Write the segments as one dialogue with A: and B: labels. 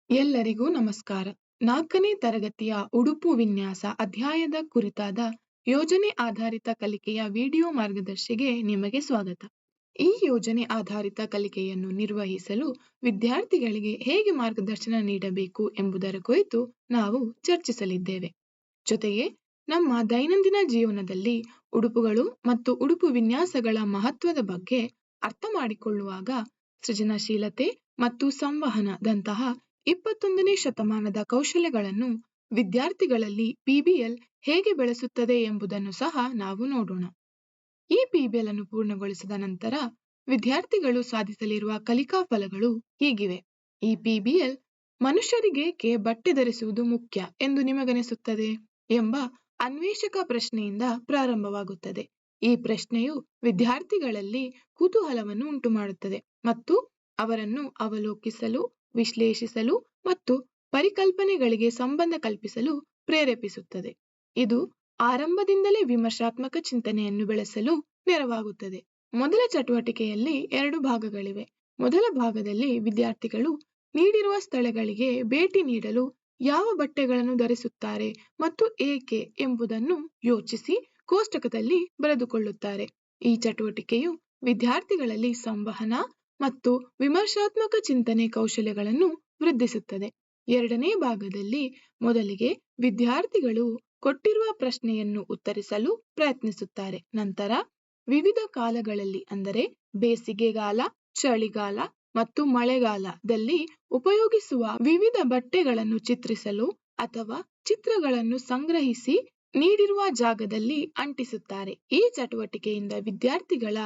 A: ಎಲ್ಲರಿಗೂ ನಮಸ್ಕಾರ. 4ನೇ ತರಗತಿಯ ಉಡುಪು ವಿನ್ಯಾಸ ಅಧ್ಯಾಯದ ಕುರಿತಾದ ಯೋಜನೆ ಆಧಾರಿತ ಕಲಿಕೆಯ ವಿಡಿಯೋ ಮಾರ್ಗದರ್ಶಿಗೆ ನಿಮಗೆ ಸ್ವಾಗತ. ಈ ಯೋಜನೆ ಆಧಾರಿತ ಕಲಿಕೆಯನ್ನು ನಿರ್ವಹಿಸಲು ವಿದ್ಯಾರ್ಥಿಗಳಿಗೆ ಹೇಗೆ ಮಾರ್ಗದರ್ಶನ ನೀಡಬೇಕು ಎಂಬುದರ ಕುರಿತು ನಾವು ಚರ್ಚಿಸಲಿದ್ದೇವೆ. ಜೊತೆಗೆ ನಮ್ಮ ದೈನಂದಿನ ಜೀವನದಲ್ಲಿ ಉಡುಪುಗಳು ಮತ್ತು ಉಡುಪು ವಿನ್ಯಾಸಗಳ ಮಹತ್ವದ ಬಗ್ಗೆ ಅರ್ಥ ಮಾಡಿಕೊಳ್ಳುವಾಗ ಸೃಜನಶೀಲತೆ ಮತ್ತು ಸಂವಹನದಂತಹ 21ನೇ ಶತಮಾನದ ಕೌಶಲ್ಯಗಳನ್ನು ವಿದ್ಯಾರ್ಥಿಗಳಲ್ಲಿ ಪಿಬಿಎಲ್ ಹೇಗೆ ಬೆಳೆಸುತ್ತದೆ ಎಂಬುದನ್ನು ಸಹ ನಾವು ನೋಡೋಣ. ಈ ಪಿಬಿಎಲ್ ಅನ್ನು ಪೂರ್ಣಗೊಳಿಸಿದ ನಂತರ ವಿದ್ಯಾರ್ಥಿಗಳು ಸಾಧಿಸಲಿರುವ ಕಲಿಕಾ ಫಲಗಳು ಹೀಗಿವೆ. ಈ ಪಿಬಿಎಲ್ ಮನುಷ್ಯರಿಗೆ ಬಟ್ಟೆ ಧರಿಸುವುದು ಮುಖ್ಯ ಎಂದು ನಿಮಗನಿಸುತ್ತದೆ ಎಂಬ ಅನ್ವೇಷಕ ಪ್ರಶ್ನೆಯಿಂದ ಪ್ರಾರಂಭವಾಗುತ್ತದೆ. ಈ ಪ್ರಶ್ನೆಯು ವಿದ್ಯಾರ್ಥಿಗಳಲ್ಲಿ ಕುತೂಹಲವನ್ನು ಉಂಟುಮಾಡುತ್ತದೆ ಮತ್ತು ಅವರನ್ನು ಅವಲೋಕಿಸಲು, ವಿಶ್ಲೇಷಿಸಲು ಮತ್ತು ಪರಿಕಲ್ಪನೆಗಳಿಗೆ ಸಂಬಂಧ ಕಲ್ಪಿಸಲು ಪ್ರೇರೇಪಿಸುತ್ತದೆ. ಇದು ಆರಂಭದಿಂದಲೇ ವಿಮರ್ಶಾತ್ಮಕ ಚಿಂತನೆಯನ್ನು ಬೆಳೆಸಲು ನೆರವಾಗುತ್ತದೆ. ಮೊದಲ ಚಟುವಟಿಕೆಯಲ್ಲಿ 2 ಭಾಗಗಳಿವೆ. ಮೊದಲ ಭಾಗದಲ್ಲಿ ವಿದ್ಯಾರ್ಥಿಗಳು ನೀಡಿರುವ ಸ್ಥಳಗಳಿಗೆ ಭೇಟಿ ನೀಡಲು ಯಾವ ಬಟ್ಟೆಗಳನ್ನು ಧರಿಸುತ್ತಾರೆ ಮತ್ತು ಏಕೆ ಎಂಬುದನ್ನು ಯೋಚಿಸಿ ಕೋಷ್ಟಕದಲ್ಲಿ ಬರೆದುಕೊಳ್ಳುತ್ತಾರೆ. ಈ ಚಟುವಟಿಕೆಯು ವಿದ್ಯಾರ್ಥಿಗಳಲ್ಲಿ ಸಂವಹನ ಮತ್ತು ವಿಮರ್ಶಾತ್ಮಕ ಚಿಂತನೆ ಕೌಶಲ್ಯಗಳನ್ನು ವೃದ್ಧಿಸುತ್ತದೆ. ಎರಡನೇ ಭಾಗದಲ್ಲಿ ಮೊದಲಿಗೆ ವಿದ್ಯಾರ್ಥಿಗಳು ಕೊಟ್ಟಿರುವ ಪ್ರಶ್ನೆಯನ್ನು ಉತ್ತರಿಸಲು ಪ್ರಯತ್ನಿಸುತ್ತಾರೆ. ನಂತರ ವಿವಿಧ ಕಾಲಗಳಲ್ಲಿ ಅಂದರೆ ಬೇಸಿಗೆಗಾಲ, ಚಳಿಗಾಲ ಮತ್ತು ಮಳೆಗಾಲದಲ್ಲಿ ಉಪಯೋಗಿಸುವ ವಿವಿಧ ಬಟ್ಟೆಗಳನ್ನು ಚಿತ್ರಿಸಲು ಅಥವಾ ಚಿತ್ರಗಳನ್ನು ಸಂಗ್ರಹಿಸಿ ನೀಡಿರುವ ಜಾಗದಲ್ಲಿ ಅಂಟಿಸುತ್ತಾರೆ. ಈ ಚಟುವಟಿಕೆಯಿಂದ ವಿದ್ಯಾರ್ಥಿಗಳ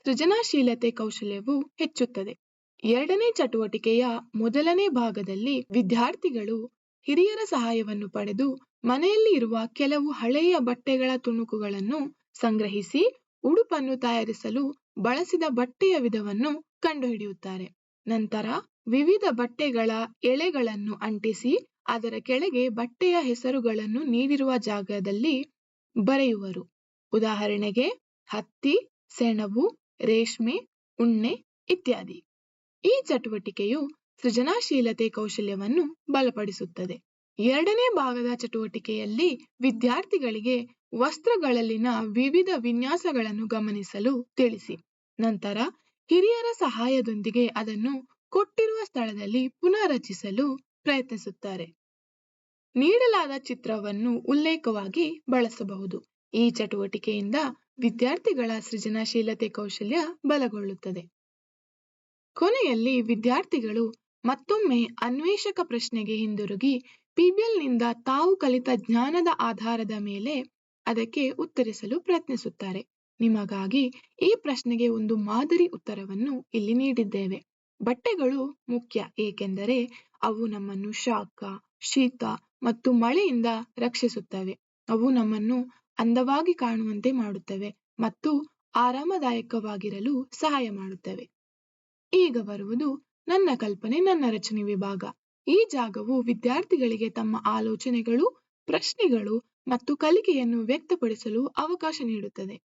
A: ಸೃಜನಶೀಲತೆ ಕೌಶಲ್ಯವು ಹೆಚ್ಚುತ್ತದೆ. ಎರಡನೇ ಚಟುವಟಿಕೆಯ ಮೊದಲನೇ ಭಾಗದಲ್ಲಿ ವಿದ್ಯಾರ್ಥಿಗಳು ಹಿರಿಯರ ಸಹಾಯವನ್ನು ಪಡೆದು ಮನೆಯಲ್ಲಿ ಇರುವ ಕೆಲವು ಹಳೆಯ ಬಟ್ಟೆಗಳ ತುಣುಕುಗಳನ್ನು ಸಂಗ್ರಹಿಸಿ ಉಡುಪನ್ನು ತಯಾರಿಸಲು ಬಳಸಿದ ಬಟ್ಟೆಯ ವಿಧವನ್ನು ಕಂಡುಹಿಡಿಯುತ್ತಾರೆ. ನಂತರ ವಿವಿಧ ಬಟ್ಟೆಗಳ ಎಳೆಗಳನ್ನು ಅಂಟಿಸಿ ಅದರ ಕೆಳಗೆ ಬಟ್ಟೆಯ ಹೆಸರುಗಳನ್ನು ನೀಡಿರುವ ಜಾಗದಲ್ಲಿ ಬರೆಯುವರು. ಉದಾಹರಣೆಗೆ ಹತ್ತಿ, ಸೆಣಬು, ರೇಷ್ಮೆ, ಉಣ್ಣೆ ಇತ್ಯಾದಿ. ಈ ಚಟುವಟಿಕೆಯು ಸೃಜನಶೀಲತೆ ಕೌಶಲ್ಯವನ್ನು ಬಲಪಡಿಸುತ್ತದೆ. ಎರಡನೇ ಭಾಗದ ಚಟುವಟಿಕೆಯಲ್ಲಿ ವಿದ್ಯಾರ್ಥಿಗಳಿಗೆ ವಸ್ತ್ರಗಳಲ್ಲಿನ ವಿವಿಧ ವಿನ್ಯಾಸಗಳನ್ನು ಗಮನಿಸಲು ತಿಳಿಸಿ. ನಂತರ ಹಿರಿಯರ ಸಹಾಯದೊಂದಿಗೆ ಅದನ್ನು ಕೊಟ್ಟಿರುವ ಸ್ಥಳದಲ್ಲಿ ಪುನಃರಚಿಸಲು ಪ್ರಯತ್ನಿಸುತ್ತಾರೆ. ನೀಡಲಾದ ಚಿತ್ರವನ್ನು ಉಲ್ಲೇಖವಾಗಿ ಬಳಸಬಹುದು. ಈ ಚಟುವಟಿಕೆಯಿಂದ ವಿದ್ಯಾರ್ಥಿಗಳ ಸೃಜನಶೀಲತೆ ಕೌಶಲ್ಯ ಬಲಗೊಳ್ಳುತ್ತದೆ. ಕೊನೆಯಲ್ಲಿ ವಿದ್ಯಾರ್ಥಿಗಳು ಮತ್ತೊಮ್ಮೆ ಅನ್ವೇಷಕ ಪ್ರಶ್ನೆಗೆ ಹಿಂದಿರುಗಿ ಪಿಬಿಎಲ್ನಿಂದ ತಾವು ಕಲಿತ ಜ್ಞಾನದ ಆಧಾರದ ಮೇಲೆ ಅದಕ್ಕೆ ಉತ್ತರಿಸಲು ಪ್ರಯತ್ನಿಸುತ್ತಾರೆ. ನಿಮಗಾಗಿ ಈ ಪ್ರಶ್ನೆಗೆ ಒಂದು ಮಾದರಿ ಉತ್ತರವನ್ನು ಇಲ್ಲಿ ನೀಡಿದ್ದೇವೆ. ಬಟ್ಟೆಗಳು ಮುಖ್ಯ ಏಕೆಂದರೆ ಅವು ನಮ್ಮನ್ನು ಶಾಖ, ಶೀತ ಮತ್ತು ಮಳೆಯಿಂದ ರಕ್ಷಿಸುತ್ತವೆ. ಅವು ನಮ್ಮನ್ನು ಅಂದವಾಗಿ ಕಾಣುವಂತೆ ಮಾಡುತ್ತವೆ ಮತ್ತು ಆರಾಮದಾಯಕವಾಗಿರಲು ಸಹಾಯ ಮಾಡುತ್ತವೆ. ಈಗ ಬರುವುದು ನನ್ನ ಕಲ್ಪನೆ, ನನ್ನ ರಚನೆ ವಿಭಾಗ. ಈ ಜಾಗವು ವಿದ್ಯಾರ್ಥಿಗಳಿಗೆ ತಮ್ಮ ಆಲೋಚನೆಗಳು, ಪ್ರಶ್ನೆಗಳು ಮತ್ತು ಕಲಿಕೆಯನ್ನು ವ್ಯಕ್ತಪಡಿಸಲು ಅವಕಾಶ ನೀಡುತ್ತದೆ.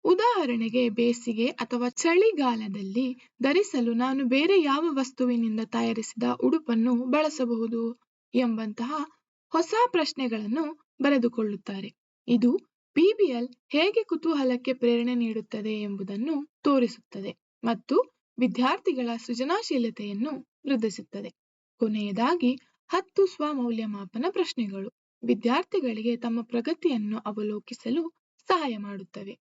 A: ಉದಾಹರಣೆಗೆ, ಬೇಸಿಗೆ ಅಥವಾ ಚಳಿಗಾಲದಲ್ಲಿ ಧರಿಸಲು ನಾನು ಬೇರೆ ಯಾವ ವಸ್ತುವಿನಿಂದ ತಯಾರಿಸಿದ ಉಡುಪನ್ನು ಬಳಸಬಹುದು ಎಂಬಂತಹ ಹೊಸ ಪ್ರಶ್ನೆಗಳನ್ನು ಬರೆದುಕೊಳ್ಳುತ್ತಾರೆ. ಇದು ಪಿಬಿಎಲ್ ಹೇಗೆ ಕುತೂಹಲಕ್ಕೆ ಪ್ರೇರಣೆ ನೀಡುತ್ತದೆ ಎಂಬುದನ್ನು ತೋರಿಸುತ್ತದೆ ಮತ್ತು ವಿದ್ಯಾರ್ಥಿಗಳ ಸೃಜನಶೀಲತೆಯನ್ನು ವೃದ್ಧಿಸುತ್ತದೆ. ಕೊನೆಯದಾಗಿ 10 ಸ್ವಮೌಲ್ಯಮಾಪನ ಪ್ರಶ್ನೆಗಳು ವಿದ್ಯಾರ್ಥಿಗಳಿಗೆ ತಮ್ಮ ಪ್ರಗತಿಯನ್ನು ಅವಲೋಕಿಸಲು ಸಹಾಯ ಮಾಡುತ್ತವೆ.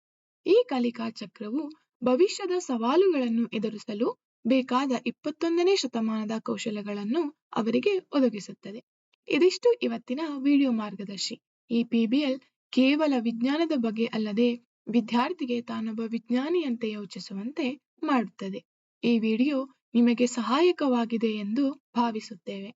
A: ಈ ಕಲಿಕಾ ಚಕ್ರವು ಭವಿಷ್ಯದ ಸವಾಲುಗಳನ್ನು ಎದುರಿಸಲು ಬೇಕಾದ 21ನೇ ಶತಮಾನದ ಕೌಶಲ್ಯಗಳನ್ನು ಅವರಿಗೆ ಒದಗಿಸುತ್ತದೆ. ಇದಿಷ್ಟು ಇವತ್ತಿನ ವಿಡಿಯೋ ಮಾರ್ಗದರ್ಶಿ. ಈ ಪಿಬಿಎಲ್ ಕೇವಲ ವಿಜ್ಞಾನದ ಬಗ್ಗೆ ಅಲ್ಲದೆ ವಿದ್ಯಾರ್ಥಿಗೆ ತಾನೊಬ್ಬ ವಿಜ್ಞಾನಿಯಂತೆ ಯೋಚಿಸುವಂತೆ ಮಾಡುತ್ತದೆ. ಈ ವಿಡಿಯೋ ನಿಮಗೆ ಸಹಾಯಕವಾಗಿದೆ ಎಂದು ಭಾವಿಸುತ್ತೇವೆ.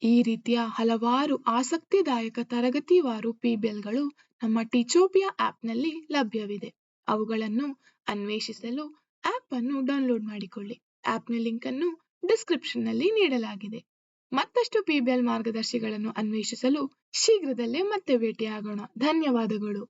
A: ಈ ರೀತಿಯ ಹಲವಾರು ಆಸಕ್ತಿದಾಯಕ ತರಗತಿವಾರು ಪಿಬಿಎಲ್ಗಳು ನಮ್ಮ ಟೀಚೋಪಿಯಾ ಆಪ್ನಲ್ಲಿ ಲಭ್ಯವಿದೆ. ಅವುಗಳನ್ನು ಅನ್ವೇಷಿಸಲು ಆಪ್ ಅನ್ನು ಡೌನ್ಲೋಡ್ ಮಾಡಿಕೊಳ್ಳಿ. ಆಪ್ನ ಲಿಂಕ್ ಅನ್ನು ಡಿಸ್ಕ್ರಿಪ್ಷನ್ ನಲ್ಲಿ ನೀಡಲಾಗಿದೆ. ಮತ್ತಷ್ಟು ಪಿಬಿಎಲ್ ಮಾರ್ಗದರ್ಶಿಗಳನ್ನು ಅನ್ವೇಷಿಸಲು ಶೀಘ್ರದಲ್ಲೇ ಮತ್ತೆ ಭೇಟಿಯಾಗೋಣ. ಧನ್ಯವಾದಗಳು.